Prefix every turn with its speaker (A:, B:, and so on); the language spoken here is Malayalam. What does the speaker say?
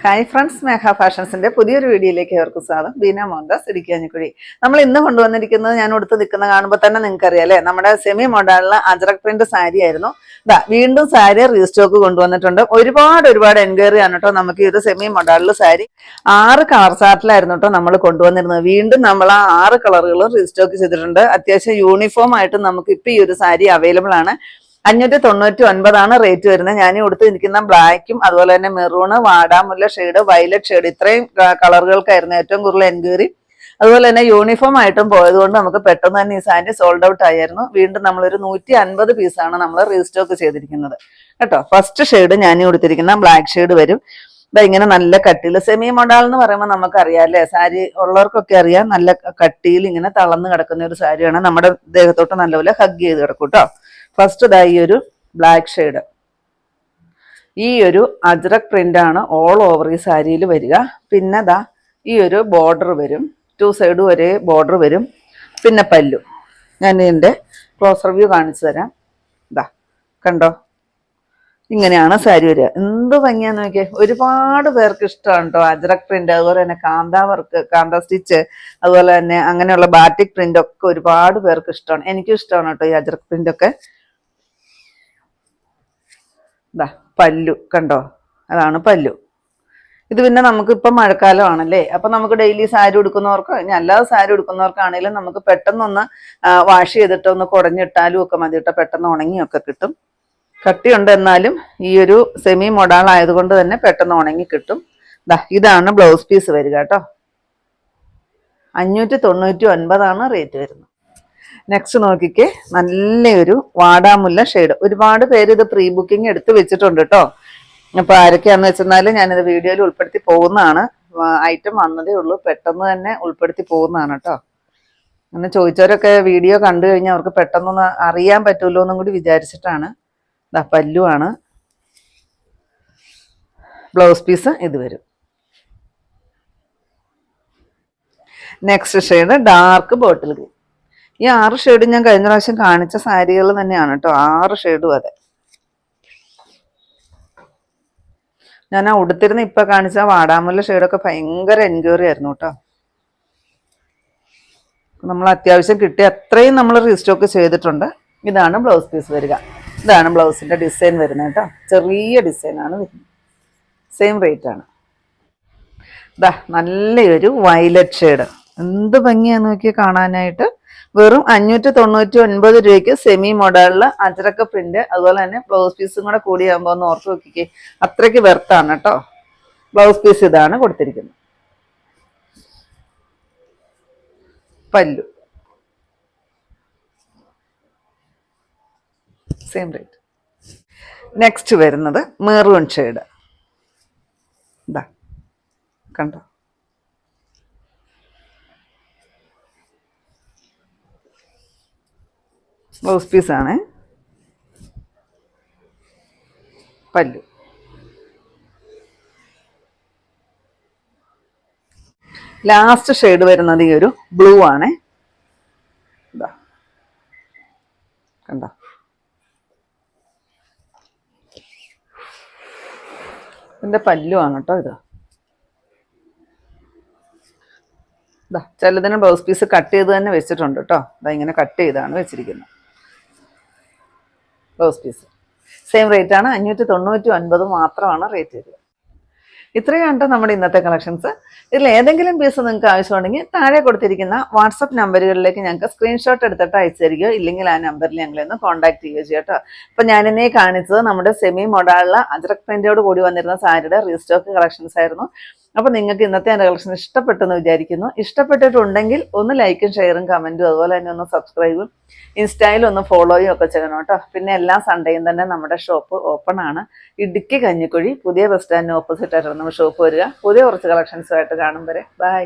A: ഹായ് ഫ്രണ്ട്സ്, മേഘ ഫാഷൻസിന്റെ പുതിയൊരു വീഡിയോയിലേക്ക് ഏവർക്കും സ്വാഗതം. ബീന മോഹൻദാസ്, ഇടുക്കിയാഞ്ഞിക്കുഴി. നമ്മൾ ഇന്ന് കൊണ്ടുവന്നിരിക്കുന്നത് ഞാൻ ഉടുത്ത് നിൽക്കുന്ന കാണുമ്പോൾ തന്നെ നിങ്ങൾക്ക് അറിയാം, നമ്മുടെ സെമി മോഡലിലെ അജറക് പ്രിന്റ് സാരി ആയിരുന്നു. വീണ്ടും സാരി റീസ്റ്റോക്ക് കൊണ്ടുവന്നിട്ടുണ്ട്. ഒരുപാട് എൻക്വയറി ആണ് കേട്ടോ. നമുക്ക് ഇത് സെമി മോഡലിൽ സാരി 6 കളർ ചാർട്ടിലായിരുന്നു കേട്ടോ നമ്മൾ കൊണ്ടുവന്നിരുന്നത്. വീണ്ടും നമ്മൾ ആ 6 കളറുകളും റീസ്റ്റോക്ക് ചെയ്തിട്ടുണ്ട്. അത്യാവശ്യം യൂണിഫോം ആയിട്ട് നമുക്ക് ഇപ്പൊ ഈ ഒരു സാരി അവൈലബിൾ ആണ്. 599 റേറ്റ് വരുന്നത്. ഞാൻ കൊടുത്തിരിക്കുന്ന ബ്ലാക്കും അതുപോലെ തന്നെ മെറൂണ്, വാടാമുല്ല ഷെയ്ഡ്, വയലറ്റ് ഷെയ്ഡ്, ഇത്രയും കളറുകൾക്കായിരുന്നു ഏറ്റവും കൂടുതൽ എൻക്വയറി. അതുപോലെ തന്നെ യൂണിഫോം ആയിട്ടും പോയതുകൊണ്ട് നമുക്ക് പെട്ടെന്ന് തന്നെ ഈ സാരി സോൾഡ് ഔട്ട് ആയിരുന്നു. വീണ്ടും നമ്മളൊരു 150 പീസാണ് നമ്മൾ റീസ്റ്റോക്ക് ചെയ്തിരിക്കുന്നത് കേട്ടോ. ഫസ്റ്റ് ഷെയ്ഡ് ഞാൻ കൊടുത്തിരിക്കുന്ന ബ്ലാക്ക് ഷെയ്ഡ് വരും. ഇങ്ങനെ നല്ല കട്ടിയിൽ സെമി മോഡൽ എന്ന് പറയുമ്പോൾ നമുക്കറിയാം അല്ലേ, സാരി ഉള്ളവർക്കൊക്കെ അറിയാം. നല്ല കട്ടിയിൽ ഇങ്ങനെ തളർന്ന് കിടക്കുന്ന ഒരു സാരിയാണ്. നമ്മുടെ ദേഹത്തോട്ട് നല്ലപോലെ ഹഗ് ചെയ്ത് കിടക്കും കേട്ടോ. ഫസ്റ്റ് ഈ ഒരു ബ്ലാക്ക് ഷെയ്ഡ്, ഈ ഒരു അജ്രക് പ്രിന്റ് ആണ് ഓൾ ഓവർ ഈ സാരിയിൽ വരിക. പിന്നെ ഈ ഒരു ബോർഡർ വരും, 2 സൈഡും ഒരേ ബോർഡർ വരും. പിന്നെ പല്ലു ഞാൻ ഇതിൻ്റെ ക്ലോസ് റിവ്യൂ കാണിച്ചു തരാം. കണ്ടോ, ഇങ്ങനെയാണ് സാരി വരിക. എന്ത് ഭംഗിയാന്ന് നോക്കിയേ. ഒരുപാട് പേർക്ക് ഇഷ്ടമാണ് കേട്ടോ അജ്രക് പ്രിന്റ്. അതുപോലെ തന്നെ കാന്ത വർക്ക്, കാന്ത സ്റ്റിച്ച്, അതുപോലെ തന്നെ അങ്ങനെയുള്ള ബാറ്റിക് പ്രിന്റ് ഒക്കെ ഒരുപാട് പേർക്ക് ഇഷ്ടമാണ്. എനിക്കും ഇഷ്ടമാണ് കേട്ടോ ഈ അജ്രക് പ്രിന്റ് ഒക്കെ. പല്ലു കണ്ടോ, അതാണ് പല്ലു. ഇത് പിന്നെ നമുക്കിപ്പം മഴക്കാലമാണല്ലേ, അപ്പൊ നമുക്ക് ഡെയിലി സാരി ഉടുക്കുന്നവർക്ക്, ഇനി അല്ലാതെ സാരി ഉടുക്കുന്നവർക്കാണെങ്കിലും നമുക്ക് പെട്ടെന്നൊന്ന് വാഷ് ചെയ്തിട്ട് ഒന്ന് കുടഞ്ഞിട്ടാലും ഒക്കെ മതി കേട്ടോ. പെട്ടെന്ന് ഉണങ്ങിയൊക്കെ കിട്ടും. കട്ടിയുണ്ട് എന്നാലും ഈ ഒരു സെമി മോഡൽ ആയതുകൊണ്ട് തന്നെ പെട്ടെന്ന് ഉണങ്ങി കിട്ടും. ഇതാണ് ബ്ലൗസ് പീസ് വരിക കേട്ടോ. 599 റേറ്റ് വരുന്നത്. നെക്സ്റ്റ് നോക്കിക്കേ, നല്ലൊരു വാടാമുല്ല ഷെയ്ഡ്. ഒരുപാട് പേര് ഇത് പ്രീ ബുക്കിംഗ് എടുത്ത് വെച്ചിട്ടുണ്ട് കേട്ടോ. അപ്പൊ ആരൊക്കെയാന്ന് വെച്ചെന്നാല് ഞാനിത് വീഡിയോയിൽ ഉൾപ്പെടുത്തി പോകുന്നതാണ്. ഐറ്റം വന്നതേ ഉള്ളൂ, പെട്ടെന്ന് തന്നെ ഉൾപ്പെടുത്തി പോകുന്നതാണ് കേട്ടോ. അങ്ങനെ ചോദിച്ചവരൊക്കെ വീഡിയോ കണ്ടു കഴിഞ്ഞാൽ അവർക്ക് പെട്ടെന്നൊന്ന് അറിയാൻ പറ്റുമല്ലോ എന്നും കൂടി വിചാരിച്ചിട്ടാണ്. പല്ലു ആണ്. ബ്ലൗസ് പീസ് ഇത് വരും. Next shade dark bottle green. ഈ 6 ഷെയ്ഡ് ഞാൻ കഴിഞ്ഞ പ്രാവശ്യം കാണിച്ച സാരികൾ തന്നെയാണ് കേട്ടോ. 6 ഷെയ്ഡും അതെ. ഞാൻ ആ ഉടുത്തിരുന്ന ഇപ്പൊ കാണിച്ച വാടാമുല്ല ഷെയ്ഡൊക്കെ ഭയങ്കര എൻക്വയറി ആയിരുന്നു കേട്ടോ. നമ്മൾ അത്യാവശ്യം കിട്ടിയ അത്രയും നമ്മൾ റീസ്റ്റോക്ക് ചെയ്തിട്ടുണ്ട്. ഇതാണ് ബ്ലൗസ് പീസ് വരിക. ഇതാണ് ബ്ലൗസിന്റെ ഡിസൈൻ വരുന്നത് കേട്ടോ. ചെറിയ ഡിസൈനാണ് വരുന്നത്. സെയിം റേറ്റ് ആണ്. നല്ലൊരു വയലറ്റ് ഷെയ്ഡ്. എന്ത് ഭംഗിയാന്ന് നോക്കി കാണാനായിട്ട്. വെറും 599 രൂപയ്ക്ക് സെമി മോഡലില് അജ്രക് പ്രിന്റ്, അതുപോലെ തന്നെ ബ്ലൗസ് പീസും കൂടെ കൂടിയാകുമ്പോ ഒന്ന് ഓർത്ത് നോക്കിക്കേ. അത്രയ്ക്ക് വെർത്താണ് കേട്ടോ. ബ്ലൗസ് പീസ് ഇതാണ് കൊടുത്തിരിക്കുന്നത്. പല്ലു സെയിം റേറ്റ്. നെക്സ്റ്റ് വരുന്നത് മെറൂൺ ഷെയ്ഡ്. കണ്ടോ, ബ്ലൗസ് പീസാണ്. പല്ലു. ലാസ്റ്റ് ഷെയ്ഡ് വരുന്നത് ഈ ഒരു ബ്ലൂ ആണ്. കണ്ടോ, ഇതിന്റെ പല്ലു ആണ് കേട്ടോ ഇത്. ചിലതിന് ബ്ലൗസ് പീസ് കട്ട് ചെയ്ത് തന്നെ വെച്ചിട്ടുണ്ട് കേട്ടോ. ഇങ്ങനെ കട്ട് ചെയ്താണ് വെച്ചിരിക്കുന്നത്. ബ്ലൗസ് പീസ് സെയിം റേറ്റ് ആണ്. 599 മാത്രമാണ് റേറ്റ് വരിക. ഇത്രയാണ് നമ്മുടെ ഇന്നത്തെ കളക്ഷൻസ്. ഇതിൽ ഏതെങ്കിലും പീസ് നിങ്ങൾക്ക് ആവശ്യമുണ്ടെങ്കിൽ താഴെ കൊടുത്തിരിക്കുന്ന വാട്സപ്പ് നമ്പറുകളിലേക്ക് ഞങ്ങൾക്ക് സ്ക്രീൻഷോട്ട് എടുത്തിട്ട് അയച്ചു തരികയോ ഇല്ലെങ്കിൽ ആ നമ്പറിൽ ഞങ്ങളൊന്ന് കോൺടാക്ട് ചെയ്യുകയോ ചെയ്യാം കേട്ടോ. അപ്പം ഞാനിന്നെ കാണിച്ചത് നമ്മുടെ സെമി മോഡലിലെ അജ്രക് പ്രിന്റോട് കൂടി വന്നിരുന്ന സാരിയുടെ റീസ്റ്റോക്ക് കളക്ഷൻസ് ആയിരുന്നു. അപ്പോൾ നിങ്ങൾക്ക് ഇന്നത്തെ എൻ്റെ കളക്ഷൻ ഇഷ്ടപ്പെട്ടെന്ന് വിചാരിക്കുന്നു. ഇഷ്ടപ്പെട്ടിട്ടുണ്ടെങ്കിൽ ഒന്ന് ലൈക്കും ഷെയറും കമൻറ്റും അതുപോലെ തന്നെ ഒന്ന് സബ്സ്ക്രൈബും ഇൻസ്റ്റയിൽ ഒന്ന് ഫോളോയും ഒക്കെ ചെയ്യണം കേട്ടോ. പിന്നെ എല്ലാ സൺഡേയും തന്നെ നമ്മുടെ ഷോപ്പ് ഓപ്പൺ ആണ്. ഇടുക്കി കഞ്ഞിക്കുഴി പുതിയ ബസ് സ്റ്റാൻഡിന് ഓപ്പോസിറ്റ് ആയിട്ടാണ് നമ്മുടെ ഷോപ്പ് വരിക. പുതിയ കുറച്ച് കളക്ഷൻസുമായിട്ട് കാണും വരെ ബൈ.